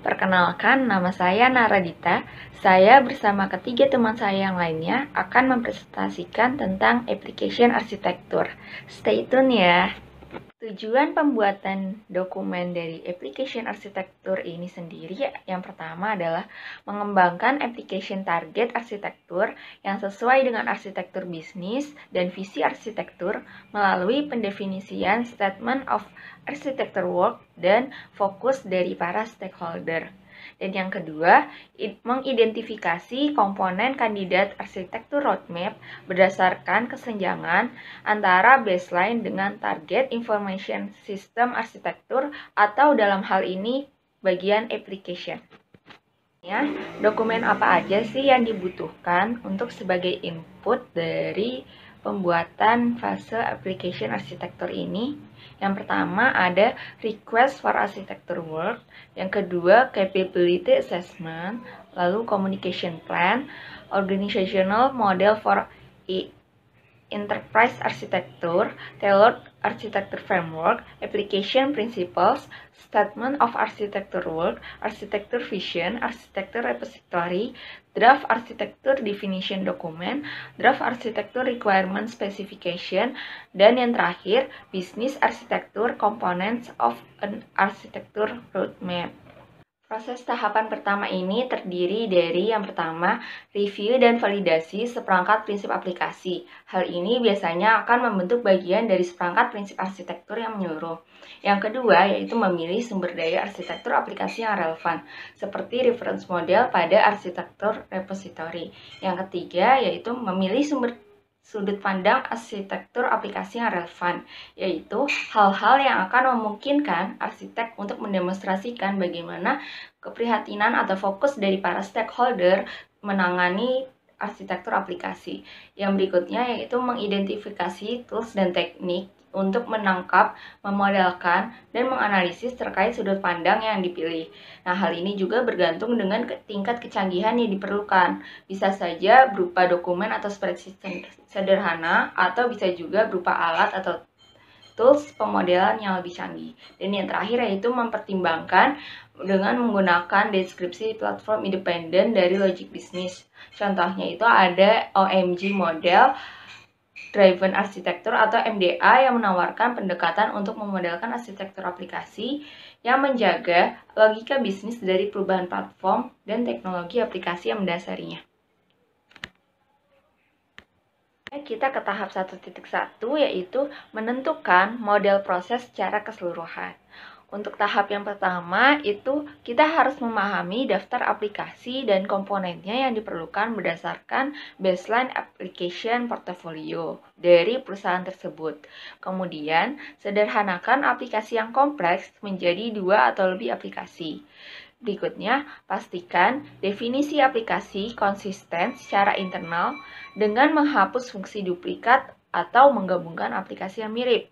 Perkenalkan, nama saya Naradita. Saya bersama ketiga teman saya yang lainnya akan mempresentasikan tentang application arsitektur. Stay tune ya. Tujuan pembuatan dokumen dari application arsitektur ini sendiri yang pertama adalah mengembangkan application target arsitektur yang sesuai dengan arsitektur bisnis dan visi arsitektur melalui pendefinisian statement of architecture work dan fokus dari para stakeholder. Dan yang kedua, mengidentifikasi komponen kandidat arsitektur roadmap berdasarkan kesenjangan antara baseline dengan target information system arsitektur atau dalam hal ini bagian application. Ya, dokumen apa aja sih yang dibutuhkan untuk sebagai input dari pembuatan fase application arsitektur ini? Yang pertama ada request for architecture work, yang kedua capability assessment, lalu communication plan, organizational model for enterprise architecture, tailored architecture framework, application principles, statement of architecture work, architecture vision, architecture repository, draft architecture definition document, draft architecture requirement specification, dan yang terakhir, business architecture components of an architecture roadmap. Proses tahapan pertama ini terdiri dari yang pertama, review dan validasi seperangkat prinsip aplikasi. Hal ini biasanya akan membentuk bagian dari seperangkat prinsip arsitektur yang menyeluruh. Yang kedua, yaitu memilih sumber daya arsitektur aplikasi yang relevan, seperti reference model pada arsitektur repository. Yang ketiga, yaitu memilih sudut pandang arsitektur aplikasi yang relevan, yaitu hal-hal yang akan memungkinkan arsitek untuk mendemonstrasikan bagaimana keprihatinan atau fokus dari para stakeholder menangani arsitektur aplikasi. Yang berikutnya yaitu mengidentifikasi tools dan teknik untuk menangkap, memodelkan, dan menganalisis terkait sudut pandang yang dipilih. Nah, hal ini juga bergantung dengan tingkat kecanggihan yang diperlukan. Bisa saja berupa dokumen atau spreadsheet sederhana, atau bisa juga berupa alat atau tools pemodelan yang lebih canggih. Dan yang terakhir yaitu mempertimbangkan dengan menggunakan deskripsi platform independen dari logic business. Contohnya itu ada OMG model, Driven Architecture atau MDA yang menawarkan pendekatan untuk memodelkan arsitektur aplikasi yang menjaga logika bisnis dari perubahan platform dan teknologi aplikasi yang mendasarinya. Kita ke tahap 1.1 yaitu menentukan model proses secara keseluruhan. Untuk tahap yang pertama itu kita harus memahami daftar aplikasi dan komponennya yang diperlukan berdasarkan baseline application portfolio dari perusahaan tersebut. Kemudian, sederhanakan aplikasi yang kompleks menjadi 2 atau lebih aplikasi. Berikutnya, pastikan definisi aplikasi konsisten secara internal dengan menghapus fungsi duplikat atau menggabungkan aplikasi yang mirip.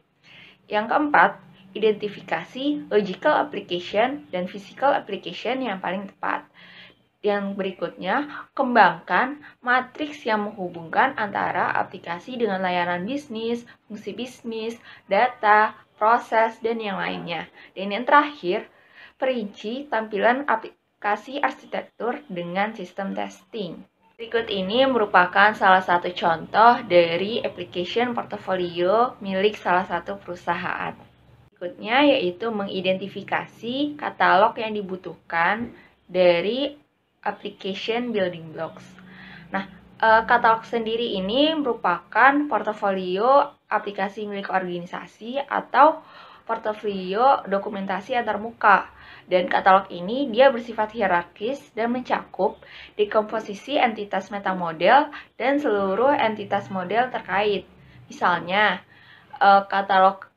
Yang keempat, identifikasi logical application dan physical application yang paling tepat. Yang berikutnya, kembangkan matriks yang menghubungkan antara aplikasi dengan layanan bisnis, fungsi bisnis, data, proses, dan yang lainnya. Dan yang terakhir, perinci tampilan aplikasi arsitektur dengan sistem testing. Berikut ini merupakan salah satu contoh dari application portfolio milik salah satu perusahaan. Berikutnya yaitu mengidentifikasi katalog yang dibutuhkan dari application building blocks. Nah, katalog sendiri ini merupakan portofolio aplikasi milik organisasi atau portofolio dokumentasi antarmuka. Dan katalog ini dia bersifat hierarkis dan mencakup dekomposisi entitas metamodel dan seluruh entitas model terkait. Misalnya, katalog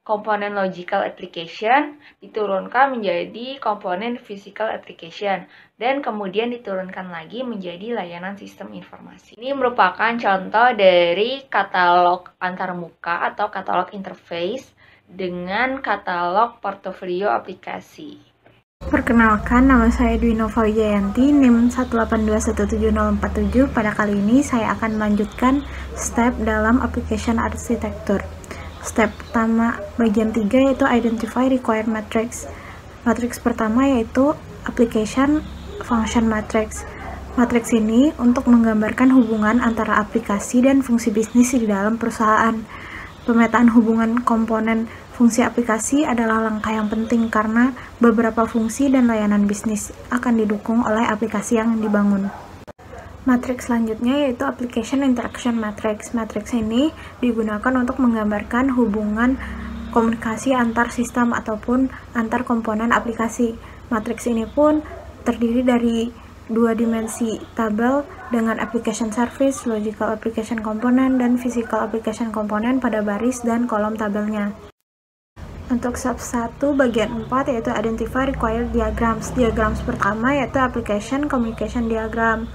komponen logical application diturunkan menjadi komponen physical application dan kemudian diturunkan lagi menjadi layanan sistem informasi. Ini merupakan contoh dari katalog antarmuka atau katalog interface dengan katalog portofolio aplikasi. Perkenalkan, nama saya Dwi Nova Wijayanti, NIM 1821747. Pada kali ini saya akan melanjutkan step dalam application arsitektur. Step pertama bagian 3 yaitu Identify Required Matrix. Matrix pertama yaitu application function matrix. Matriks ini untuk menggambarkan hubungan antara aplikasi dan fungsi bisnis di dalam perusahaan. Pemetaan hubungan komponen fungsi aplikasi adalah langkah yang penting karena beberapa fungsi dan layanan bisnis akan didukung oleh aplikasi yang dibangun. Matriks selanjutnya yaitu Application Interaction Matrix. Matriks ini digunakan untuk menggambarkan hubungan komunikasi antar sistem ataupun antar komponen aplikasi. Matriks ini pun terdiri dari dua dimensi tabel dengan application service, logical application component, dan physical application component pada baris dan kolom tabelnya. Untuk sub 1 bagian 4 yaitu Identify Required Diagrams. Diagrams pertama yaitu Application Communication Diagram.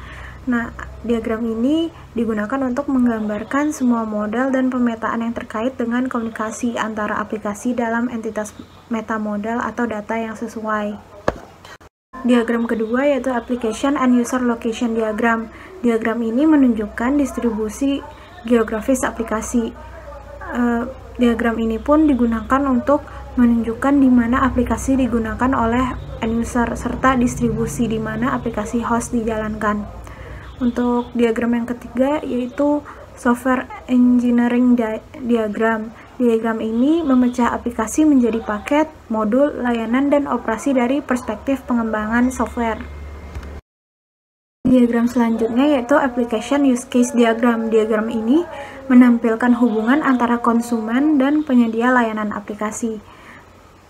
Nah, diagram ini digunakan untuk menggambarkan semua model dan pemetaan yang terkait dengan komunikasi antara aplikasi dalam entitas metamodel atau data yang sesuai. Diagram kedua yaitu Application and User Location Diagram. Diagram ini menunjukkan distribusi geografis aplikasi. Diagram ini pun digunakan untuk menunjukkan di mana aplikasi digunakan oleh end user serta distribusi di mana aplikasi host dijalankan. Untuk diagram yang ketiga yaitu Software Engineering Diagram. Diagram ini memecah aplikasi menjadi paket, modul, layanan, dan operasi dari perspektif pengembangan software. Diagram selanjutnya yaitu Application Use Case Diagram. Diagram ini menampilkan hubungan antara konsumen dan penyedia layanan aplikasi.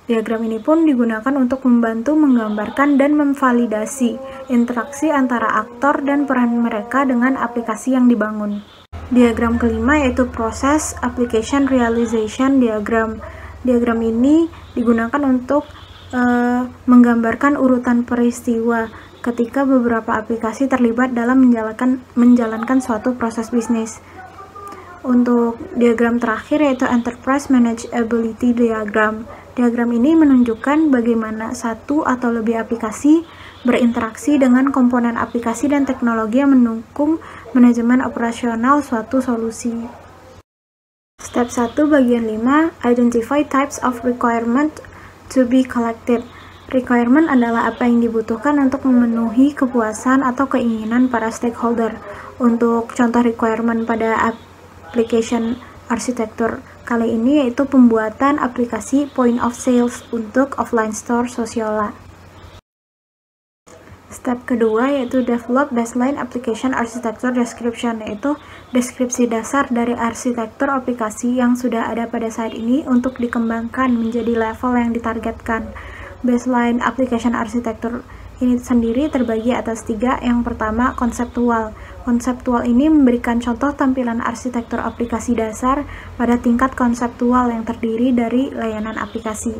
Diagram ini pun digunakan untuk membantu menggambarkan dan memvalidasi interaksi antara aktor dan peran mereka dengan aplikasi yang dibangun. Diagram kelima yaitu Process Application Realization Diagram. Diagram ini digunakan untuk menggambarkan urutan peristiwa ketika beberapa aplikasi terlibat dalam menjalankan suatu proses bisnis. Untuk diagram terakhir yaitu Enterprise Manageability Diagram. Diagram ini menunjukkan bagaimana satu atau lebih aplikasi berinteraksi dengan komponen aplikasi dan teknologi yang mendukung manajemen operasional suatu solusi. Step 1 bagian 5, Identify Types of Requirement to be Collected. Requirement adalah apa yang dibutuhkan untuk memenuhi kepuasan atau keinginan para stakeholder. Untuk contoh requirement pada application architecture kali ini yaitu pembuatan aplikasi point of sales untuk offline store Sociolla. Step kedua yaitu Develop Baseline Application Architecture Description, yaitu deskripsi dasar dari arsitektur aplikasi yang sudah ada pada saat ini untuk dikembangkan menjadi level yang ditargetkan. Baseline Application Architecture ini sendiri terbagi atas 3. Yang pertama, konseptual. Konseptual ini memberikan contoh tampilan arsitektur aplikasi dasar pada tingkat konseptual yang terdiri dari layanan aplikasi.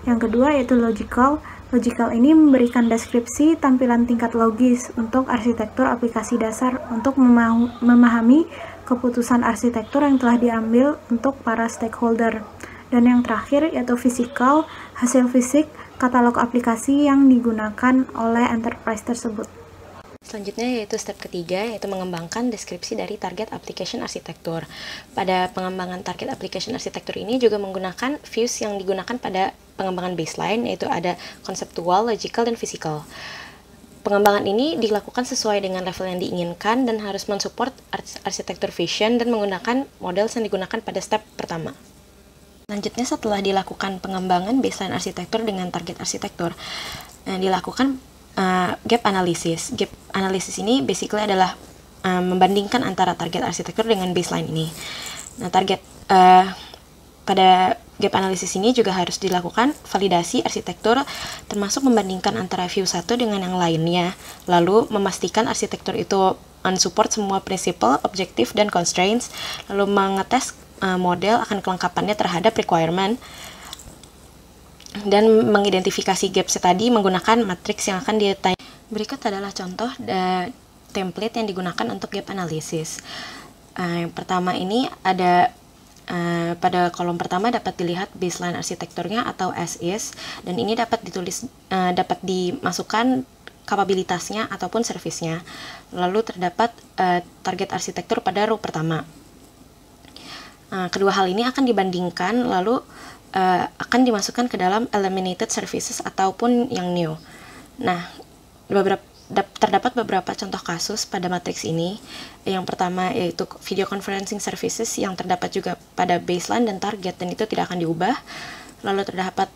Yang kedua yaitu logical. Logical ini memberikan deskripsi tampilan tingkat logis untuk arsitektur aplikasi dasar untuk memahami keputusan arsitektur yang telah diambil untuk para stakeholder. Dan yang terakhir yaitu physical, hasil fisik katalog aplikasi yang digunakan oleh enterprise tersebut. Selanjutnya yaitu step ketiga, yaitu mengembangkan deskripsi dari target application arsitektur. Pada pengembangan target application arsitektur ini juga menggunakan views yang digunakan pada pengembangan baseline, yaitu ada konseptual, logical, dan physical. Pengembangan ini dilakukan sesuai dengan level yang diinginkan dan harus mensupport arsitektur vision dan menggunakan model yang digunakan pada step pertama. Selanjutnya setelah dilakukan pengembangan baseline arsitektur dengan target arsitektur, dilakukan gap analysis. Gap analysis ini basically adalah membandingkan antara target arsitektur dengan baseline ini. Nah, pada gap analysis ini juga harus dilakukan validasi arsitektur, termasuk membandingkan antara view satu dengan yang lainnya, lalu memastikan arsitektur itu mensupport semua prinsipal, objektif, dan constraints, lalu mengetes model akan kelengkapannya terhadap requirement, dan mengidentifikasi gaps tadi menggunakan matriks yang akan ditanya. Berikut adalah contoh template yang digunakan untuk gap analysis. Yang pertama ini ada pada kolom pertama dapat dilihat baseline arsitekturnya atau as is, dan ini dapat dimasukkan kapabilitasnya ataupun service-nya. Lalu terdapat target arsitektur pada row pertama. Kedua hal ini akan dibandingkan lalu akan dimasukkan ke dalam eliminated services ataupun yang new. Nah, terdapat beberapa contoh kasus pada matriks ini. Yang pertama yaitu video conferencing services yang terdapat juga pada baseline dan target, dan itu tidak akan diubah. Lalu terdapat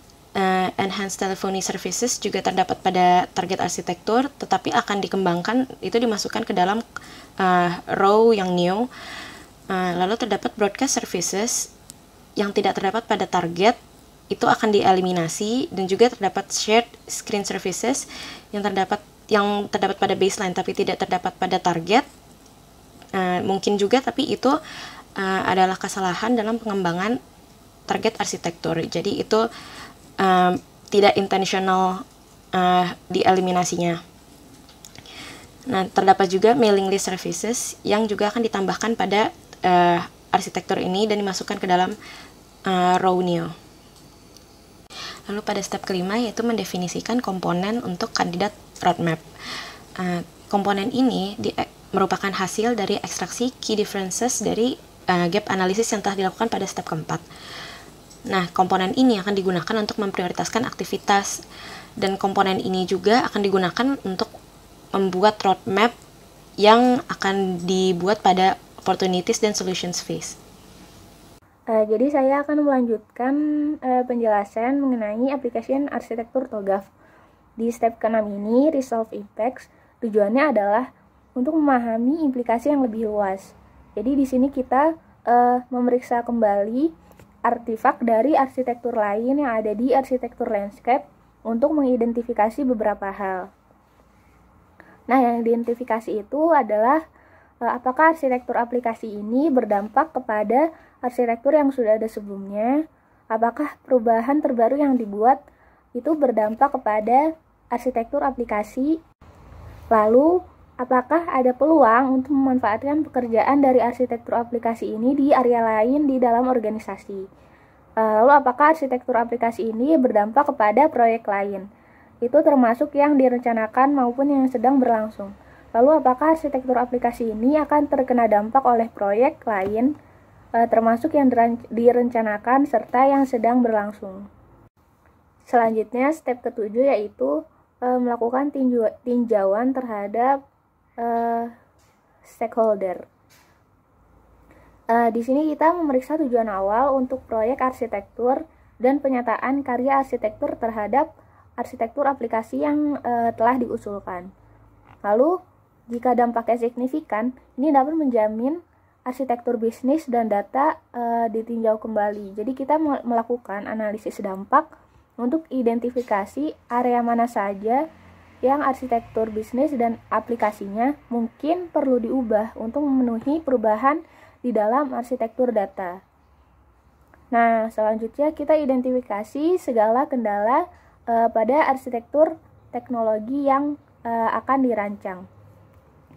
enhanced telephony services juga terdapat pada target arsitektur, tetapi akan dikembangkan, itu dimasukkan ke dalam row yang new. Lalu terdapat broadcast services yang tidak terdapat pada target, itu akan dieliminasi, dan juga terdapat shared screen services yang terdapat pada baseline tapi tidak terdapat pada target. Mungkin juga, tapi itu adalah kesalahan dalam pengembangan target arsitektur. Jadi itu tidak intentional dieliminasinya. Nah, terdapat juga mailing list services yang juga akan ditambahkan pada arsitektur ini dan dimasukkan ke dalam row new. Lalu pada step kelima yaitu mendefinisikan komponen untuk kandidat roadmap. Komponen ini merupakan hasil dari ekstraksi key differences dari gap analysis yang telah dilakukan pada step keempat. Nah, komponen ini akan digunakan untuk memprioritaskan aktivitas, dan komponen ini juga akan digunakan untuk membuat roadmap yang akan dibuat pada opportunities dan solutions phase. Jadi saya akan melanjutkan penjelasan mengenai application arsitektur TOGAF. Di step ke-6 ini, Resolve Impacts, tujuannya adalah untuk memahami implikasi yang lebih luas. Jadi di sini kita memeriksa kembali artefak dari arsitektur lain yang ada di arsitektur landscape untuk mengidentifikasi beberapa hal. Nah, yang diidentifikasi itu adalah apakah arsitektur aplikasi ini berdampak kepada arsitektur yang sudah ada sebelumnya, apakah perubahan terbaru yang dibuat itu berdampak kepada arsitektur aplikasi, lalu apakah ada peluang untuk memanfaatkan pekerjaan dari arsitektur aplikasi ini di area lain di dalam organisasi. Lalu apakah arsitektur aplikasi ini berdampak kepada proyek lain, itu termasuk yang direncanakan maupun yang sedang berlangsung. Lalu apakah arsitektur aplikasi ini akan terkena dampak oleh proyek lain, termasuk yang direncanakan serta yang sedang berlangsung. Selanjutnya, step ke-7 yaitu melakukan tinjauan terhadap stakeholder. Di sini kita memeriksa tujuan awal untuk proyek arsitektur dan penyataan karya arsitektur terhadap arsitektur aplikasi yang telah diusulkan. Lalu, jika dampaknya signifikan, ini dapat menjamin arsitektur bisnis dan data ditinjau kembali. Jadi kita melakukan analisis dampak untuk identifikasi area mana saja yang arsitektur bisnis dan aplikasinya mungkin perlu diubah untuk memenuhi perubahan di dalam arsitektur data. Nah, selanjutnya kita identifikasi segala kendala pada arsitektur teknologi yang akan dirancang.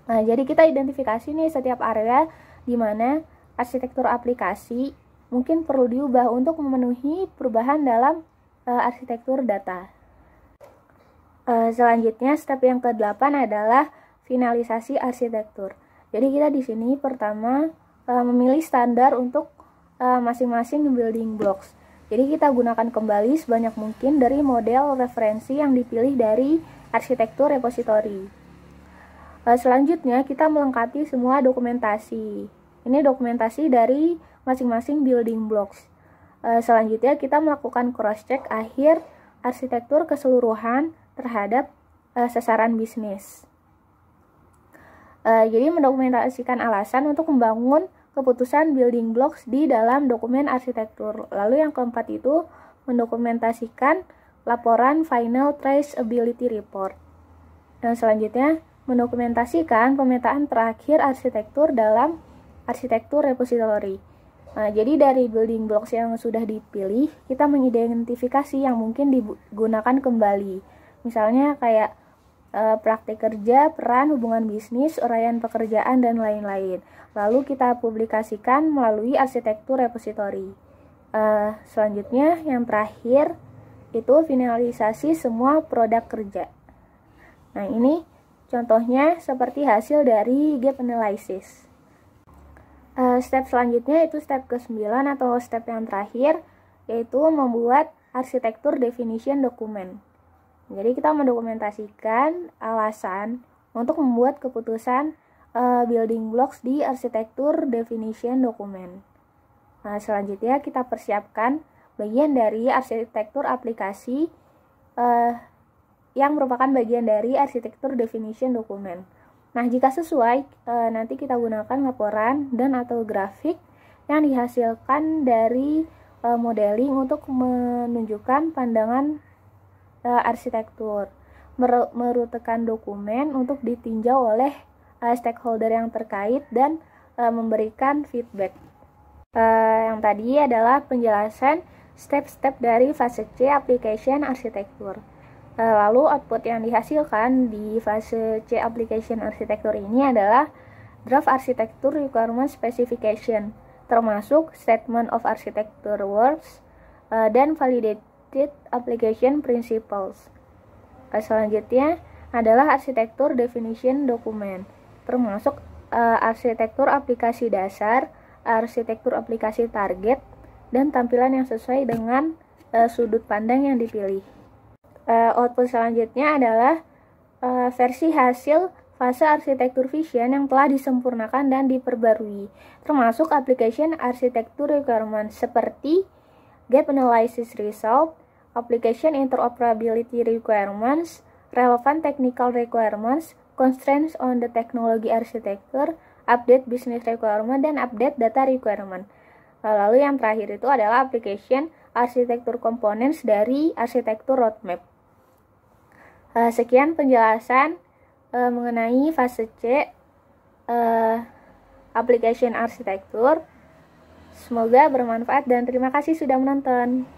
Nah, jadi kita identifikasi nih setiap area di mana arsitektur aplikasi mungkin perlu diubah untuk memenuhi perubahan dalam arsitektur data. Selanjutnya, step yang ke-8 adalah finalisasi arsitektur. Jadi kita di sini pertama memilih standar untuk masing-masing building blocks. Jadi kita gunakan kembali sebanyak mungkin dari model referensi yang dipilih dari arsitektur repository. Selanjutnya kita melengkapi semua dokumentasi. Ini dokumentasi dari masing-masing building blocks. Selanjutnya kita melakukan cross-check akhir arsitektur keseluruhan terhadap sasaran bisnis. Jadi mendokumentasikan alasan untuk membangun keputusan building blocks di dalam dokumen arsitektur. Lalu yang keempat itu mendokumentasikan laporan final traceability report. Dan selanjutnya mendokumentasikan pemetaan terakhir arsitektur dalam arsitektur repository. Nah, jadi dari building blocks yang sudah dipilih, kita mengidentifikasi yang mungkin digunakan kembali. Misalnya kayak praktik kerja, peran, hubungan bisnis, uraian pekerjaan, dan lain-lain. Lalu kita publikasikan melalui arsitektur repository. Selanjutnya, yang terakhir itu finalisasi semua produk kerja. Nah, ini contohnya seperti hasil dari gap analysis. Step selanjutnya itu step ke-9 atau step yang terakhir, yaitu membuat arsitektur definition document. Jadi kita mendokumentasikan alasan untuk membuat keputusan building blocks di arsitektur definition dokumen. Nah, selanjutnya kita persiapkan bagian dari arsitektur aplikasi yang merupakan bagian dari arsitektur definition dokumen. Nah, jika sesuai, nanti kita gunakan laporan dan atau grafik yang dihasilkan dari modeling untuk menunjukkan pandangan arsitektur, merutekan dokumen untuk ditinjau oleh stakeholder yang terkait dan memberikan feedback. Yang tadi adalah penjelasan step-step dari fase C application arsitektur. Lalu output yang dihasilkan di fase C application arsitektur ini adalah draft arsitektur requirement specification, termasuk statement of architecture works dan validated application principles. Selanjutnya adalah arsitektur definition dokumen, termasuk arsitektur aplikasi dasar, arsitektur aplikasi target, dan tampilan yang sesuai dengan sudut pandang yang dipilih. Output selanjutnya adalah versi hasil fase arsitektur vision yang telah disempurnakan dan diperbarui, termasuk application arsitektur requirement seperti gap analysis result, application interoperability requirements, relevant technical requirements, constraints on the technology architecture, update business requirement, dan update data requirement. Lalu yang terakhir itu adalah application arsitektur components dari arsitektur roadmap. Sekian penjelasan mengenai fase C application arsitektur. Semoga bermanfaat dan terima kasih sudah menonton.